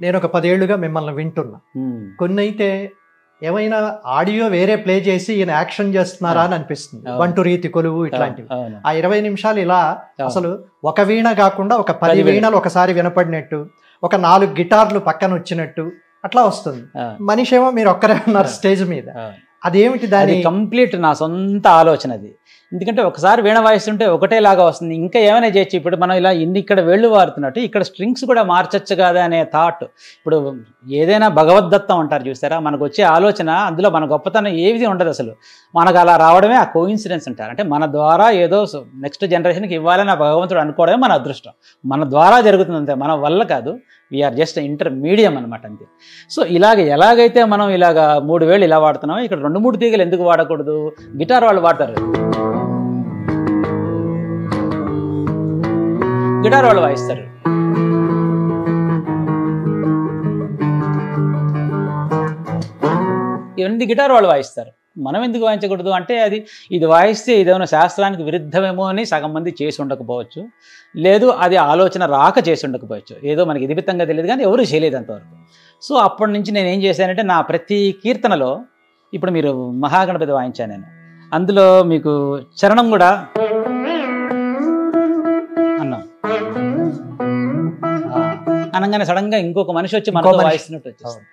నేను ఒక 10 ఏళ్లుగా మిమ్మల్ని వింటున్నా. కొన్ని అయితే ఏమైనా ఆడియో వేరే ప్లే చేసి ఈయన యాక్షన్ చేస్తున్నారా అని అనిపిస్తుంది. బంటు రీతి కొలువు ఇట్లాంటివి. ఆ 20 నిమిషాలు ఇలా అసలు ఒక వీణ కాకుండా ఒక 10 వీణలు ఒకసారి వినపడినట్టు, ఒక 4 గిటార్లు పక్కన వచ్చినట్టు అట్లా వస్తుంది. మనిషి ఏమో మీరు ఒక్కరే ఉన్నారు స్టేజ్ మీద. అదేమిటి? దాని కంప్లీట్ నా సొంత ఆలోచన అది. ఎందుకంటే ఒకసారి వీణ వాయిస్తుంటే ఒకటేలాగా వస్తుంది. ఇంకా ఏమైనా చేయొచ్చు. ఇప్పుడు మనం ఇలా ఇక్కడ వేళ్ళు వారుతున్నట్టు ఇక్కడ స్ట్రింగ్స్ కూడా మార్చచ్చు కదా అనే థాట్. ఇప్పుడు ఏదైనా భగవద్దత్తం అంటారు చూస్తారా, మనకు వచ్చే ఆలోచన అందులో మన గొప్పతనం ఏది ఉండదు అసలు. మనకు అలా రావడమే ఆ కోఇన్సిడెన్స్ అంటారు. అంటే మన ద్వారా ఏదో నెక్స్ట్ జనరేషన్కి ఇవ్వాలని ఆ భగవంతుడు అనుకోవడమే మన అదృష్టం. మన ద్వారా జరుగుతుంది అంతే, మన వల్ల కాదు. వీఆర్ జస్ట్ ఇంటర్మీడియం అనమాట అంతే. సో ఎలాగైతే మనం ఇలాగ 3 వేళ్ళు ఇలా వాడుతున్నామో ఇక్కడ 2-3 తీగలు ఎందుకు వాడకూడదు? గిటార్ వాళ్ళు వాడతారు, గిటార్ వాళ్ళు వాయిస్తారు. ఇవన్నీ గిటార్ వాళ్ళు వాయిస్తారు, మనం ఎందుకు వాయించకూడదు? అంటే ఇది వాయిస్తే ఇదేమైనా శాస్త్రానికి విరుద్ధమేమో అని సగం మంది చేసి ఉండకపోవచ్చు, లేదు అది ఆలోచన రాక చేసి ఉండకపోవచ్చు, ఏదో మనకి ఇదిపిత్తంగా తెలియదు కానీ ఎవరు చేయలేదు అంతవరకు. సో అప్పటి నుంచి నేను ఏం చేశానంటే నా ప్రతి కీర్తనలో, ఇప్పుడు మీరు మహాగణపతి వాయించాను నేను, అందులో మీకు చరణం కూడా అన్నాం అనగానే సడన్గా ఇంకొక మనిషి వచ్చి మనతో వాయిస్తున్నట్టు వచ్చేస్తుంది.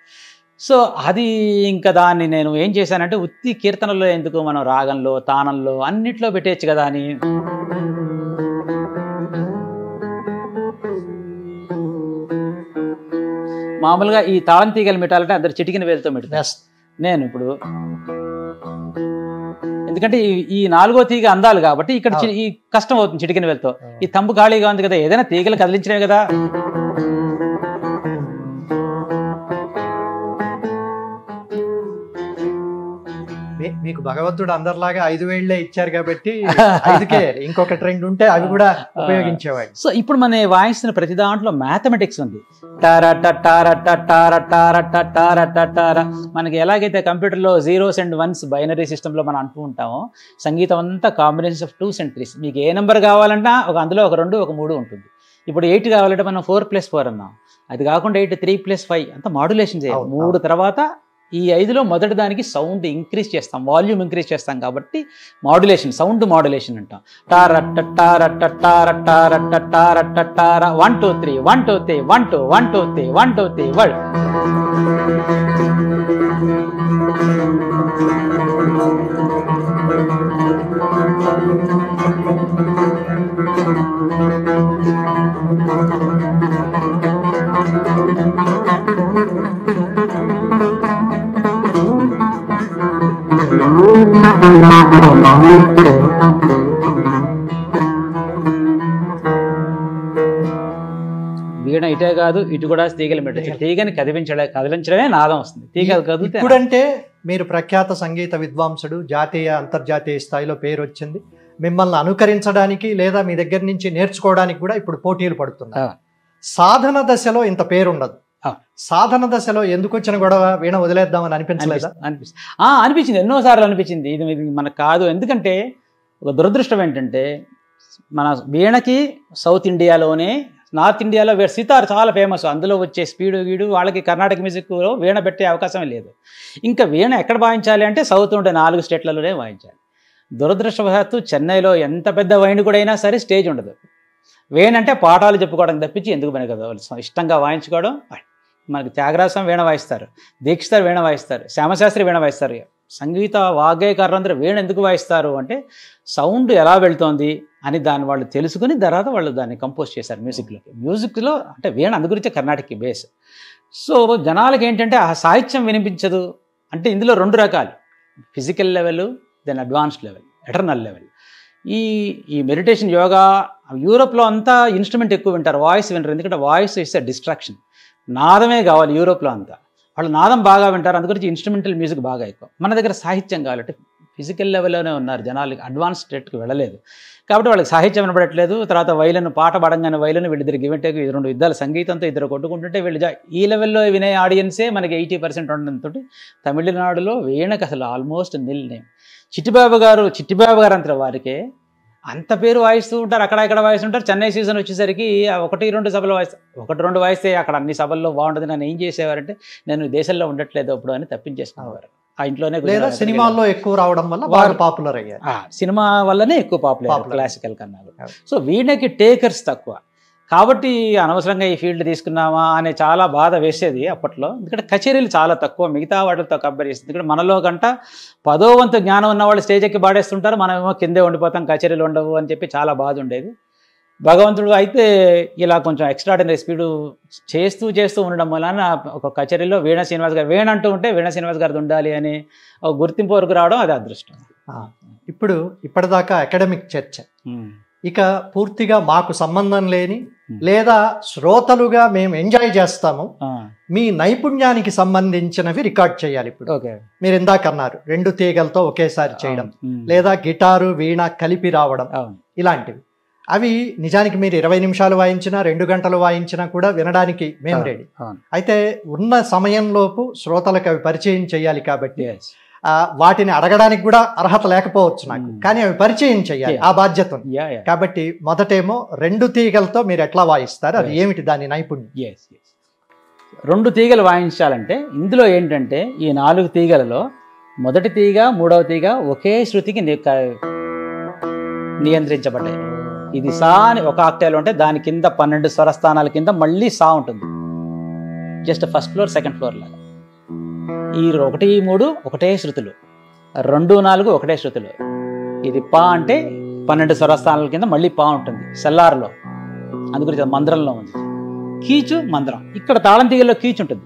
సో అది ఇంకా దాన్ని నేను ఏం చేశానంటే ఉత్తి కీర్తనలో ఎందుకు, మనం రాగంలో తానంలో అన్నిట్లో పెట్టేయచ్చు కదా అని మామూలుగా ఈ తాళం తీగలు పెట్టాలంటే అందరు చిటికిన వేలుతో పెడతారు. నేను ఇప్పుడు ఎందుకంటే ఈ 4వ తీగ అందాలి కాబట్టి ఇక్కడ ఈ కష్టం అవుతుంది చిటికిన వేలుతో. ఈ తంబు ఖాళీగా ఉంది కదా, ఏదైనా తీగలు కదిలించినవి కదా. మీకు భగవంతుడు అందరిలాగా 5 వేళ్లే ఇచ్చారు కాబట్టి 5కే ఇంకొక ట్రెండ్ ఉంటే అవి కూడా ఉపయోగించేవాడు. సో ఇప్పుడు మన వాయిస్తున్న ప్రతి దాంట్లో మ్యాథమెటిక్స్ ఉంది. మనకి ఎలాగైతే కంప్యూటర్లో 0s and 1s బైనరీ సిస్టంలో మనం అంటూ ఉంటామో, సంగీతం అంతా combination of 2s and 3s. మీకు ఏ నెంబర్ కావాలన్నా అందులో ఒక 2 ఒక 3 ఉంటుంది. ఇప్పుడు 8 కావాలంటే మనం 4+4 అన్నాం, అది కాకుండా 8 3+5 అంతా మాడ్యులేషన్ చేయాలి. 3 తర్వాత ఈ 5లో మొదటి దానికి సౌండ్ ఇంక్రీజ్ చేస్తాం, వాల్యూమ్ ఇంక్రీజ్ చేస్తాం కాబట్టి మాడ్యులేషన్, సౌండ్ మాడ్యులేషన్ అంటాం. టారట్ట టారట్ట టారట్ట టారట్ట టారట్ట టార 1 2 3 1 2 3 1 2 1 2 3 1 2 3 1. వీణ ఇటే కాదు, ఇటు కూడా తీగలు పెట్టచ్చు. తీగని కదిలించడమే నాదం వస్తుంది. తీగ కదిలితే ఇప్పుడంటే మీరు ప్రఖ్యాత సంగీత విద్వాంసుడు, జాతీయ అంతర్జాతీయ స్థాయిలో పేరు వచ్చింది. మిమ్మల్ని అనుకరించడానికి లేదా మీ దగ్గర నుంచి నేర్చుకోవడానికి కూడా ఇప్పుడు పోటీలు పడుతున్నారు. సాధన దశలో ఇంత పేరు ఉండదు. సాధన దశలో ఎందుకు వచ్చిన గొడవ, వీణ వదిలేద్దామని అనిపించలేదా? అనిపించింది, ఎన్నోసార్లు అనిపించింది. ఇది మనకు కాదు. ఎందుకంటే ఒక దురదృష్టం ఏంటంటే మన వీణకి సౌత్ ఇండియాలోనే, నార్త్ ఇండియాలో సితార్ చాలా ఫేమస్, అందులో వచ్చే స్పీడు గీడు వాళ్ళకి కర్ణాటక మ్యూజిక్లో వీణ పెట్టే అవకాశమే లేదు. ఇంకా వీణ ఎక్కడ వాయించాలి అంటే సౌత్ ఉండే 4 స్టేట్లలోనే వాయించాలి. దురదృష్టవశాత్తు చెన్నైలో ఎంత పెద్ద వైండ్ కూడా అయినా సరే స్టేజ్ ఉండదు. వీణ అంటే పాఠాలు చెప్పుకోవడం తప్పించి ఎందుకు పని కదా, ఇష్టంగా వాయించుకోవడం. మనకి త్యాగరాజస్వామి వీణ వాయిస్తారు, దీక్షితారు వీణ వాయిస్తారు, శ్యామశాస్త్రి వీణ వాయిస్తారు. సంగీత వాగ్గేయకారులందరూ వీణ ఎందుకు వాయిస్తారు అంటే సౌండ్ ఎలా వెళ్తోంది అని దాన్ని వాళ్ళు తెలుసుకుని తర్వాత వాళ్ళు దాన్ని కంపోజ్ చేశారు మ్యూజిక్లో. అంటే వీణ అందు గురించే కర్ణాటక బేస్. సో జనాలకి ఏంటంటే ఆ సాహిత్యం వినిపించదు. అంటే ఇందులో 2 రకాలు, physical level, then advanced level, eternal level. ఈ మెడిటేషన్ యోగా యూరోప్లో అంతా ఇన్స్ట్రుమెంట్ ఎక్కువ వింటారు, వాయిస్ వింటారు. ఎందుకంటే వాయిస్ ఇస్ ఎ డిస్ట్రాక్షన్, నాదమే కావాలి యూరోప్లో అంతా. వాళ్ళు నాదం బాగా వింటారు, అందుగురించి ఇన్స్ట్రుమెంటల్ మ్యూజిక్ బాగా ఎక్కువ. మన దగ్గర సాహిత్యం కావాలంటే ఫిజికల్ లెవెల్లోనే ఉన్నారు జనాలకి, అడ్వాన్స్ స్టేట్కి వెళ్ళలేదు కాబట్టి వాళ్ళకి సాహిత్యం వినపడట్లేదు. తర్వాత వైలన్ పాట పాడంగానే వైలన్ వీళ్ళిద్దరు గివ్ అండ్ టేక్, 2 యుద్ధాలు సంగీతంతో ఇద్దరు కొట్టుకుంటుంటే వీళ్ళు ఈ లెవెల్లో వినే ఆడియన్సే మనకి 80% ఉండడంతో తమిళనాడులో వీణకు అసలు ఆల్మోస్ట్ నిల్ నేమ్. చిట్టిబాబు గారు అంత వారికే అంత పేరు వాయిస్తూ ఉంటారు, అక్కడ ఇక్కడ వాయిస్తుంటారు. చెన్నై సీజన్ వచ్చేసరికి 1-2 సభలు వాయిస్తారు. 1-2 వాయిస్తే అక్కడ అన్ని సభల్లో బాగుంటుంది. నన్ను ఏం చేసేవారంటే, నేను దేశంలో ఉండట్లేదు అప్పుడు అని తప్పించేసుకునేవారు. ఆ ఇంట్లోనే లేదా సినిమాల్లో ఎక్కువ రావడం వల్ల బాగా పాపులర్ అయ్యారు. సినిమా వల్లనే ఎక్కువ పాపులర్ క్లాసికల్ కన్నా. సో వీణకి టేకర్స్ తక్కువ కాబట్టి అనవసరంగా ఈ ఫీల్డ్ తీసుకున్నామా అనే చాలా బాధ వేసేది అప్పట్లో. ఎందుకంటే కచేరీలు చాలా తక్కువ, మిగతా వాటితో కంపేర్ చేస్తుంది. ఎందుకంటే మనలో గంట 10వ వంతు జ్ఞానం ఉన్న వాళ్ళు స్టేజ్ ఎక్కి పాడేస్తుంటారు, మనమేమో కిందే ఉండిపోతాం, కచేరీలు ఉండవు అని చెప్పి చాలా బాధ ఉండేది. భగవంతుడు అయితే ఇలా కొంచెం ఎక్స్ట్రాడినరీ స్పీడు చేస్తూ ఉండడం వలన ఒక కచేరీలో వీణ శ్రీనివాస్ గారు వీణ అంటూ ఉంటే వీణ శ్రీనివాస్ గారిది ఉండాలి అని ఒక గుర్తింపు వరకు రావడం అది అదృష్టం. ఇప్పుడు ఇప్పటిదాకా అకాడమిక్ చర్చ, ఇక పూర్తిగా మాకు సంబంధం లేని లేదా శ్రోతలుగా మేము ఎంజాయ్ చేస్తాము, మీ నైపుణ్యానికి సంబంధించినవి రికార్డ్ చేయాలి. ఇప్పుడు మీరు ఇందాక అన్నారు 2 తీగలతో ఒకేసారి చేయడం, లేదా గిటారు వీణ కలిపి రావడం, ఇలాంటివి. అవి నిజానికి మీరు 20 నిమిషాలు వాయించినా 2 గంటలు వాయించినా కూడా వినడానికి మేము రెడీ. అయితే ఉన్న సమయంలోపు శ్రోతలకు అవి పరిచయం చేయాలి కాబట్టి వాటిని అడగడానికి కూడా అర్హత లేకపోవచ్చు నాకు, కానీ అవి పరిచయం చేయాలి, ఆ బాధ్యత ఉంది. కాబట్టి మొదటేమో 2 తీగలతో మీరు ఎట్లా వాయిస్తారు, అది ఏమిటి దాని నైపుణ్యం? 2 తీగలు వాయించాలంటే ఇందులో ఏంటంటే ఈ 4 తీగలలో మొదటి తీగ 3వ తీగ ఒకే శృతికి నియంత్రించబడ్డాయి. ఇది సా అని ఒక ఆక్టేవ్ ఉంటే దాని కింద 12 స్వరస్థానాల కింద మళ్ళీ సా ఉంటుంది, just first floor second floor లాగా. ఈ 1, 3 ఒకటే శృతులు, 2, 4 ఒకటే శృతులు. ఇది పా అంటే 12 స్వరస్థానాల కింద మళ్ళీ పా ఉంటుంది సెల్లార్లో, అందుగురించి మంద్రంలో ఉంది. కీచు మంద్రం, ఇక్కడ తాళం తీగల్లో కీచు ఉంటుంది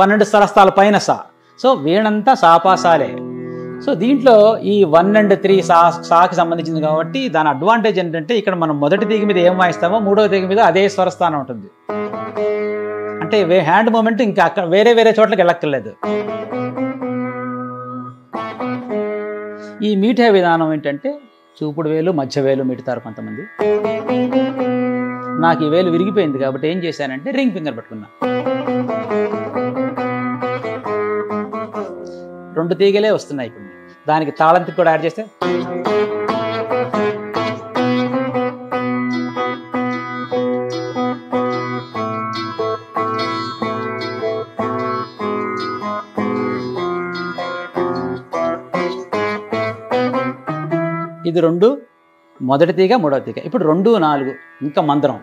12 స్వరస్థాల పైన సా. సో వీణంతా సాపాసాలే. సో దీంట్లో ఈ 1 and 3 సాకి సంబంధించింది కాబట్టి దాని అడ్వాంటేజ్ ఏంటంటే ఇక్కడ మనం మొదటి తీగ మీద ఏం వాయిస్తామో 3వ తీగ మీద అదే స్వరస్థానం ఉంటుంది. అంటే హ్యాండ్ మూమెంట్ ఇంకా అక్కడ వేరే చోట్లకి వెళ్ళక్కర్లేదు. ఈ మీటే విధానం ఏంటంటే చూపుడు వేలు మధ్య వేలు మీటుతారు కొంతమంది. నాకు ఈ వేలు విరిగిపోయింది కాబట్టి ఏం చేశానంటే రింగ్ ఫింగర్ పట్టుకున్నా. 2 తీగలే వస్తున్నాయి ఇప్పుడు. దానికి తాళంతి కూడా యాడ్ చేస్తే ఇది 2 మొదటి తీగ 3వ తీగ. ఇప్పుడు 2, 4 ఇంకా మంత్రం.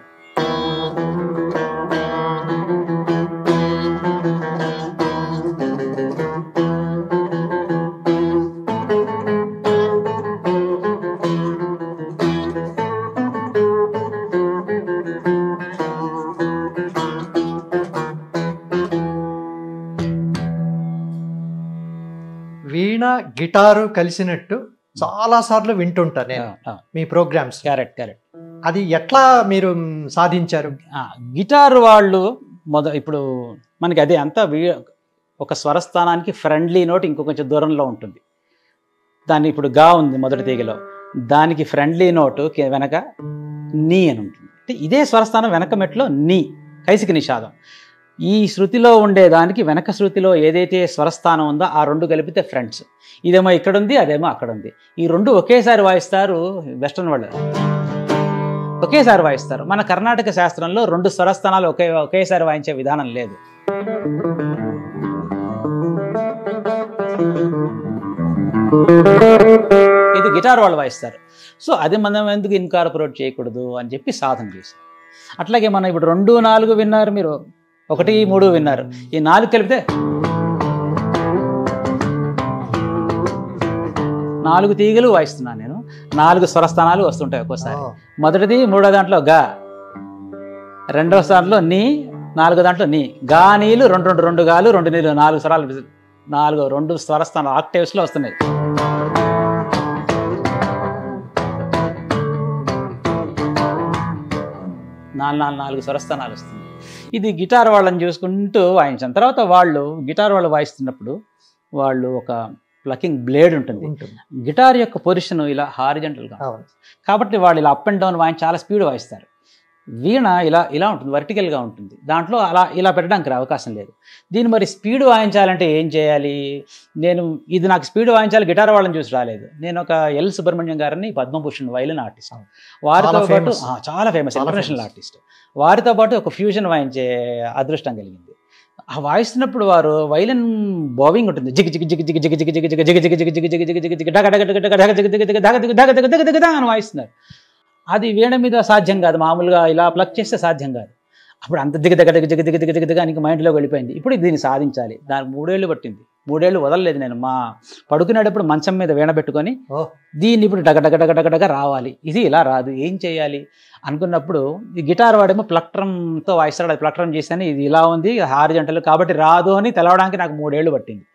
వీణ గిటారు కలిసినట్టు చాలా సార్లు వింటుంటా నేను మీ ప్రోగ్రామ్స్. కరెక్ట్. అది ఎట్లా మీరు సాధించారు? గిటారు వాళ్ళు ఇప్పుడు మనకి అదే అంతా ఒక స్వరస్థానానికి ఫ్రెండ్లీ నోట్ ఇంకో కొంచెం దూరంలో ఉంటుంది. దాన్ని ఇప్పుడు గా ఉంది మొదటి తీగలో, దానికి ఫ్రెండ్లీ నోటు వెనక నీ అని ఉంటుంది. అంటే ఇదే స్వరస్థానం వెనక మెట్లో నీ, కైసిక నిషాదం. ఈ శృతిలో ఉండేదానికి వెనక శృతిలో ఏదైతే స్వరస్థానం ఉందో ఆ 2 కలిపితే ఫ్రెండ్స్. ఇదేమో ఇక్కడ ఉంది, అదేమో అక్కడ ఉంది. ఈ 2 ఒకేసారి వాయిస్తారు వెస్టర్న్ వాళ్ళు, ఒకేసారి వాయిస్తారు. మన కర్ణాటక శాస్త్రంలో 2 స్వరస్థానాలు ఒకేసారి వాయించే విధానం లేదు. ఇది గిటార్ వాళ్ళు వాయిస్తారు. సో అది మనం ఎందుకు ఇన్కార్పొరేట్ చేయకూడదు అని చెప్పి సాధన చేశారు. అట్లాగే మనం ఇప్పుడు 2, 4 విన్నారు, మీరు 1, 3 విన్నారు. ఈ 4 కలిపితే 4 తీగలు వాయిస్తున్నాను నేను. 4 స్వరస్థానాలు వస్తుంటాయి ఒక్కోసారి. మొదటిది 3వ దాంట్లో గా, 2వ స్థానంలో నీ, 4వ దాంట్లో నీ. గా నీలు 2 గాలు 2 నీళ్ళు 4 స్వరాలు 2 స్వరస్థానాలు ఆక్టేవ్స్లో వస్తున్నాయి. నాలుగు స్వరస్థానాలు వస్తుంది. ఇది గిటార్ వాళ్ళని చూసుకుంటూ వాయించాను. తర్వాత వాళ్ళు గిటార్ వాళ్ళు వాయిస్తున్నప్పుడు వాళ్ళు ఒక ప్లకింగ్ బ్లేడ్ ఉంటుంది. గిటార్ యొక్క పొజిషన్ ఇలా హారిజంటల్గా, కాబట్టి వాళ్ళు ఇలా అప్ అండ్ డౌన్ వాయించి చాలా స్పీడ్ వాయిస్తారు. వీణ ఇలా ఇలా ఉంటుంది, వర్టికల్గా ఉంటుంది. దాంట్లో అలా ఇలా పెట్టడానికి అవకాశం లేదు. దీన్ని మరి స్పీడ్ వాయించాలంటే ఏం చేయాలి? ఇది నాకు స్పీడ్ వాయించాలి గిటార్ వాళ్ళని చూసి రాలేదు. నేను ఒక ఎల్ సుబ్రహ్మణ్యం గారిని, పద్మభూషణ్ వైలిన్ ఆర్టిస్ట్, వారితో పాటు చాలా ఫేమస్ ఇంటర్నేషనల్ ఆర్టిస్ట్, వారితో పాటు ఒక ఫ్యూజన్ వాయించే అదృష్టం కలిగింది. ఆ వాయిస్తున్నప్పుడు వారు వైలిన్ బోవింగ్ ఉంటుంది, జిగ్ జిగ్ జిగ్ జిగ్ జిగ్ జిగ్ జిగ్ జిగ్ జిగ్ జిగ్ జిగ్ జిగ్ జిగ్ జిగ్ జిగ్ డగ డగ డగ డగ జిగ్ జిగ్ జిగ్ డగ జిగ్ డగ జిగ్ డగ జిగ్ అని వాయిస్తున్నారు. అది వీణ మీద సాధ్యం కాదు, మామూలుగా ఇలా ప్లగ్ చేస్తే సాధ్యం కాదు. అప్పుడు అంత దిగ దగ్గ దిగ దిగ దిగ దిగ అని మైండ్లోకి వెళ్ళిపోయింది. ఇప్పుడు దీన్ని సాధించాలి. దానికి 3 ఏళ్ళు పట్టింది. 3 ఏళ్ళు వదలలేదు నేను. మా పడుకునేటప్పుడు మంచం మీద వీణ పెట్టుకొని దీన్ని ఇప్పుడు డగ డగ డగ డగ డగ రావాలి, ఇది ఇలా రాదు, ఏం చేయాలి అనుకున్నప్పుడు ఈ గిటార్ వాడేమో ప్లక్ట్రంతో వాయిస్తాడు, అది ప్లక్ట్రం చేశాను, ఇది ఇలా ఉంది హారిజంటల్ కాబట్టి రాదు అని తెలవడానికి నాకు 3 ఏళ్ళు పట్టింది.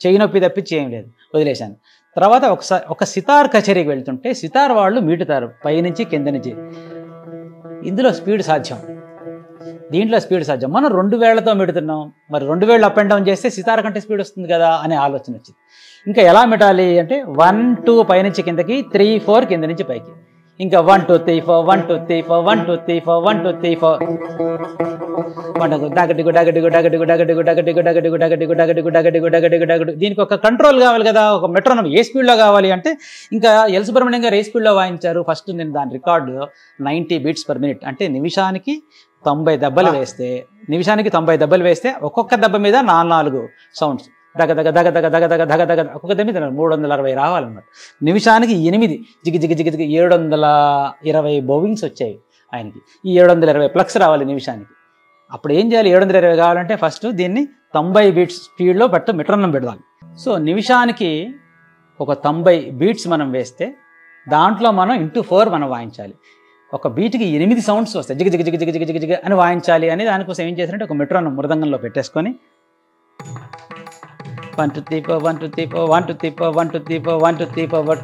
చెయ్యి నొప్పి తప్పించి ఏం లేదు, వదిలేశాను. తర్వాత ఒక సితార్ కచేరీకి వెళ్తుంటే సితార్ వాళ్ళు మీటుతారు పైనుంచి కింద నుంచి. ఇందులో స్పీడ్ సాధ్యం, దీంట్లో స్పీడ్ సాధ్యం. మనం 2 వేళ్లతో మెడుతున్నాం, మరి 2 వేళ్ళు అప్ అండ్ డౌన్ చేస్తే సితార్ కంటే స్పీడ్ వస్తుంది కదా అనే ఆలోచన వచ్చింది. ఇంకా ఎలా మెటాలి అంటే 1 2 పైనుంచి కిందకి, 3 4 కింద నుంచి పైకి, ఇంకా 1 2 3 4 1 2 3 4 1 2 3 4 1 2 3 4 డగడిగు డగడిగు డగడిగు డగడిగు డగడిగు డగడిగు డగడిగు డగడిగు డగడిగు డగడిగు డగడు. దీనికి ఒక కంట్రోల్ కావాలి కదా, ఒక మెట్రోనోమ్ ఏ స్పీడ్లో కావాలి అంటే ఇంకా ఎల్ సుబ్రహ్మణ్యం గారు ఏ స్పీడ్లో వాయించారు. ఫస్ట్ నేను దాని రికార్డు 90 beats per minute, అంటే నిమిషానికి 90 దెబ్బలు వేస్తే, ఒక్కొక్క దెబ్బ మీద 4 సౌండ్స్ దగ దగ దగ దగ దగ దగ దగ దగ, ఒక్కొక్క దెబ్బ మీద 360 రావాలన్నమాట. నిమిషానికి 8 జిగి జిగి జిగి జిగి 720 బోవింగ్స్ వచ్చాయి ఆయనకి. ఈ 720 ప్లక్స్ రావాలి నిమిషానికి. అప్పుడు ఏం చేయాలి? 720 కావాలంటే ఫస్ట్ దీన్ని 90 beats స్పీడ్లో మెట్రోనోమ్ పెడదాం. సో నిమిషానికి ఒక 90 beats మనం వేస్తే దాంట్లో మనం ఇంటూ 4 మనం వాయించాలి. ఒక బీట్కి 8 సౌండ్స్ వస్తాయి, జిగ జిగ జిగ జిగ జిగ జిగ అని వాయించాలి అని. దానికోసం ఏం చేశారంటే ఒక మెట్రోనోమ్ మృదంగంలో పెట్టేసుకొని 1 2 3 4 1 2 3 4 1 2 3 4 1 2 3 4 1 2 3 4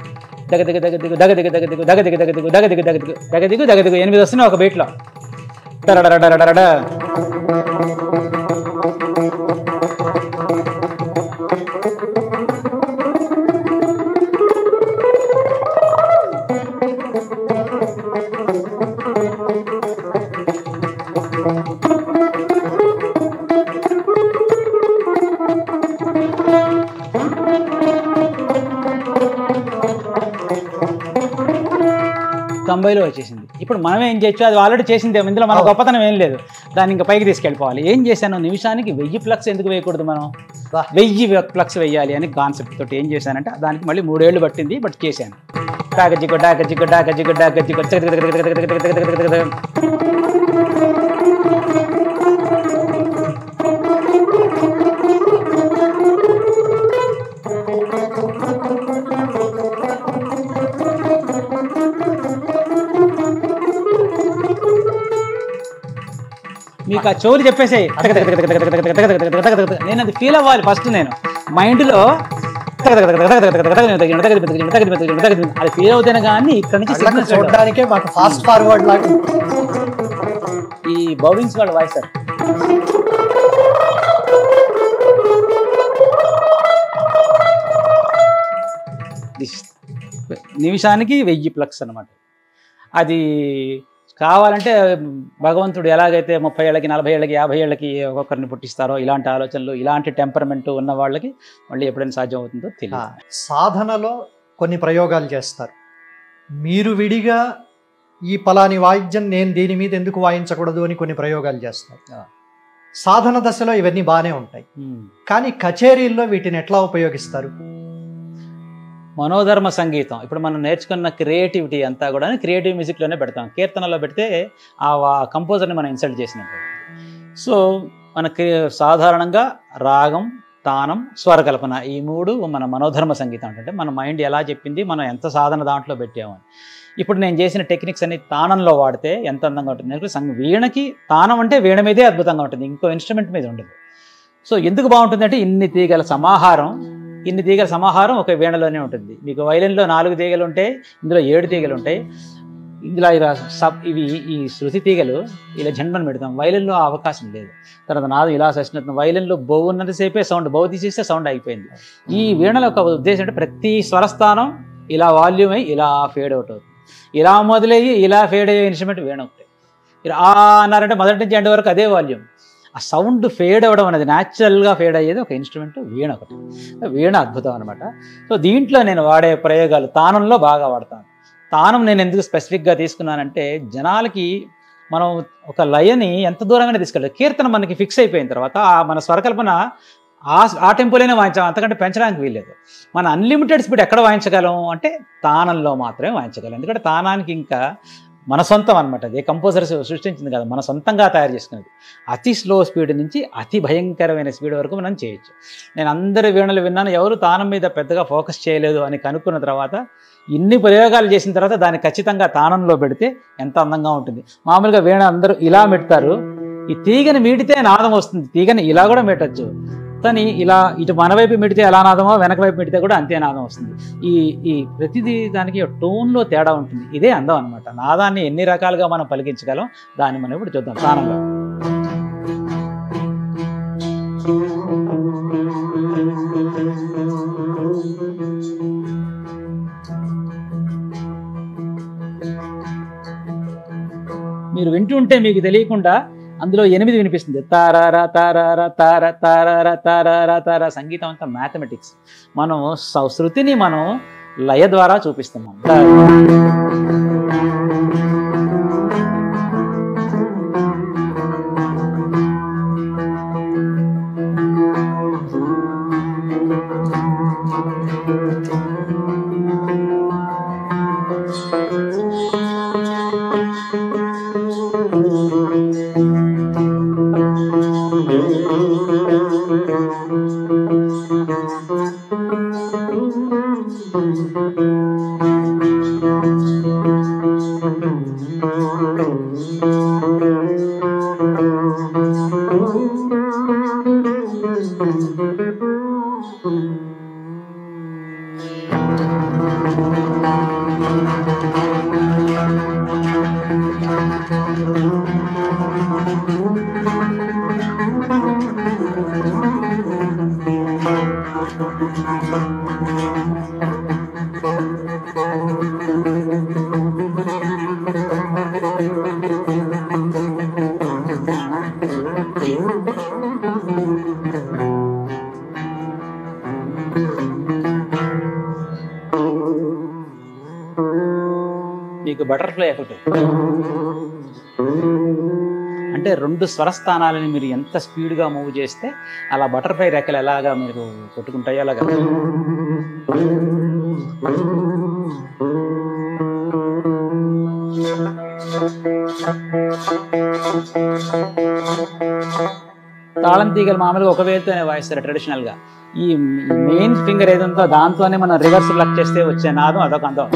దగ దిగ దగ దిగు దగ దిగ దగ దిగు దగ దిగ దగ దిగు దగ దిగ దగ దిగు దగ దిగు దగ దిగు 8 వస్తున్నాయి ఒక బీట్లో. డరడరడరడర తొంభైలో వచ్చేసింది. ఇప్పుడు మనం ఏం చేయొచ్చు, అది ఆల్రెడీ చేసింది, ఇందులో మన గొప్పతనం ఏం లేదు, దాన్ని ఇంకా పైకి తీసుకెళ్ళిపోవాలి. ఏం చేశాను, నిమిషానికి 1000 ప్లక్స్ ఎందుకు వేయకూడదు, మనం 1000 ప్లక్స్ వేయాలి అని కాన్సెప్ట్ తోటి ఏం చేశానంటే దానికి మళ్ళీ 3 ఏళ్ళు పట్టింది, బట్ చేశాను. డాగజిగో డాగజిగో డాగజిగో డాగజిగో మీకు ఆ చెవులు చెప్పేసాయి. నేను అది ఫీల్ అవ్వాలి ఫస్ట్. నేను మైండ్లో అది ఫీల్ అవుతాను కానీ ఇక్కడ నుంచి చూడడానికే మాకు ఫాస్ట్ ఫార్వర్డ్ లాగా ఈ బౌలింగ్స్ వాళ్ళు వాయిస్తారు. నిమిషానికి 1000 ప్లక్స్ అనమాట. అది కావాలంటే భగవంతుడు ఎలాగైతే 30 ఏళ్ళకి 40 ఏళ్ళకి 50 ఏళ్ళకి ఒక్కొక్కరిని పుట్టిస్తారో ఇలాంటి ఆలోచనలు, ఇలాంటి టెంపర్మెంట్ ఉన్న వాళ్ళకి మళ్ళీ ఎప్పుడైనా సాధ్యం అవుతుందో తెలియదు. సాధనలో కొన్ని ప్రయోగాలు చేస్తారు. మీరు విడిగా ఈ పలాని వాయిద్యం నేను దీని మీద ఎందుకు వాయించకూడదు అని కొన్ని ప్రయోగాలు చేస్తారు. సాధన దశలో ఇవన్నీ బాగానే ఉంటాయి, కానీ కచేరీల్లో వీటిని ఎట్లా ఉపయోగిస్తారు? మనోధర్మ సంగీతం ఇప్పుడు మనం నేర్చుకున్న క్రియేటివిటీ అంతా కూడా క్రియేటివ్ మ్యూజిక్లోనే పెడతాం. కీర్తనలో పెడితే ఆ కంపోజర్ని మనం ఇన్సల్ట్ చేసినట్టు. సో మనకి సాధారణంగా రాగం, తానం, స్వరకల్పన ఈ 3 మన మనోధర్మ సంగీతం. అంటే మన మైండ్ ఎలా చెప్పింది, మనం ఎంత సాధన దాంట్లో పెట్టామని. ఇప్పుడు నేను చేసిన టెక్నిక్స్ అన్ని తానంలో వాడితే ఎంత అందంగా ఉంటుంది. వీణకి తానం అంటే వీణ మీదే అద్భుతంగా ఉంటుంది, ఇంకో ఇన్స్ట్రుమెంట్ మీద ఉండదు. సో ఎందుకు బాగుంటుంది అంటే ఇన్ని తీగల సమాహారం ఒక వీణలోనే ఉంటుంది. మీకు వైలిన్లో 4 తీగలు ఉంటాయి, ఇందులో 7 తీగలు ఉంటాయి. ఇందులో ఇవి ఈ శృతి తీగలు ఇలా జన్మని పెడతాం. వైలిన్లో అవకాశం లేదు. తర్వాత నాదు ఇలా సచ్చినట్టు వైలిన్లో బౌ ఉన్నంతసేపే సౌండ్, బౌ తీసేస్తే సౌండ్ అయిపోయింది. ఈ వీణలో ఒక ఉద్దేశం అంటే ప్రతి స్వరస్థానం ఇలా వాల్యూమ్ అయ్యి ఇలా ఫేడ్ అవుట్ అవుతుంది. ఇలా మొదలయ్యి ఇలా ఫేడ్ అయ్యే ఇన్స్ట్రుమెంట్ వీణ ఒకటి. మీరు ఆ అన్నారంటే మొదటి నుంచి ఎండ్ వరకు అదే వాల్యూమ్. ఆ సౌండ్ ఫేడ్ అవ్వడం అనేది న్యాచురల్గా ఫేడ్ అయ్యేది ఒక ఇన్స్ట్రుమెంట్ వీణ ఒకటి. వీణ అద్భుతం అనమాట. సో దీంట్లో నేను వాడే ప్రయోగాలు తానంలో బాగా వాడతాను. తానం నేను ఎందుకు స్పెసిఫిక్గా తీసుకున్నానంటే, జనాలకి మనం ఒక లయని ఎంత దూరమైనా తీసుకెళ్ళాలి. కీర్తన మనకి ఫిక్స్ అయిపోయిన తర్వాత మన స్వరకల్పన ఆ టెంపోలోనే వాయించాం, అంతకంటే పెంచడానికి వీల్లేదు. మన అన్లిమిటెడ్ స్పీడ్ ఎక్కడ వాయించగలం అంటే తానంలో మాత్రమే వాయించగలం. ఎందుకంటే తానానికి ఇంకా మన సొంతం అనమాట. అది కంపోజర్ సృష్టించింది కదా, మన సొంతంగా తయారు చేసుకునేది. అతి స్లో స్పీడ్ నుంచి అతి భయంకరమైన స్పీడ్ వరకు మనం చేయొచ్చు. నేను అందరి వీణలు విన్నాను, ఎవరు తానం మీద పెద్దగా ఫోకస్ చేయలేదు అని కనుక్కున్న తర్వాత, ఇన్ని ప్రయోగాలు చేసిన తర్వాత దాన్ని ఖచ్చితంగా తానంలో పెడితే ఎంత అందంగా ఉంటుంది. మామూలుగా వీణ అందరూ ఇలా మెడతారు, ఈ తీగని మీటితే నాదం వస్తుంది, తీగని ఇలా కూడా మెట్టచ్చు. కానీ ఇలా ఇటు మన వైపు మిడితే ఎలా నాదమో వెనక వైపు మిడితే కూడా అంతే నాదం వస్తుంది. ఈ ప్రతిదీ దానికి టోన్లో తేడా ఉంటుంది. ఇదే అందం అనమాట. నాదాన్ని ఎన్ని రకాలుగా మనం పలికించగలం దాన్ని మనం ఇప్పుడు చూద్దాం తానంలో. మీరు వింటుంటే మీకు తెలియకుండా అందులో 8 వినిపిస్తుంది. తారారా తారారా తార తారారా తారారా తార. సంగీతం అంతా మ్యాథమెటిక్స్. మనం శృతిని మనం లయ ద్వారా చూపిస్తున్నాం. మీకు బటర్ఫ్లై ఎఫెక్ట్ అంటే 2 స్వరస్థానాలని మీరు ఎంత స్పీడ్గా మూవ్ చేస్తే అలా బటర్ఫ్లై రెక్కలు ఎలాగా మీరు కొట్టుకుంటాయో అలాగా. తాళం తీగలు మామూలుగా ఒక వేలుతోనే వాయిస్తారు ట్రెడిషనల్గా. ఈ మెయిన్ ఫింగర్ ఏదంతో దాంతోనే మనం రివర్స్ లక్ చేస్తే వచ్చే నాదం అదొక అందం.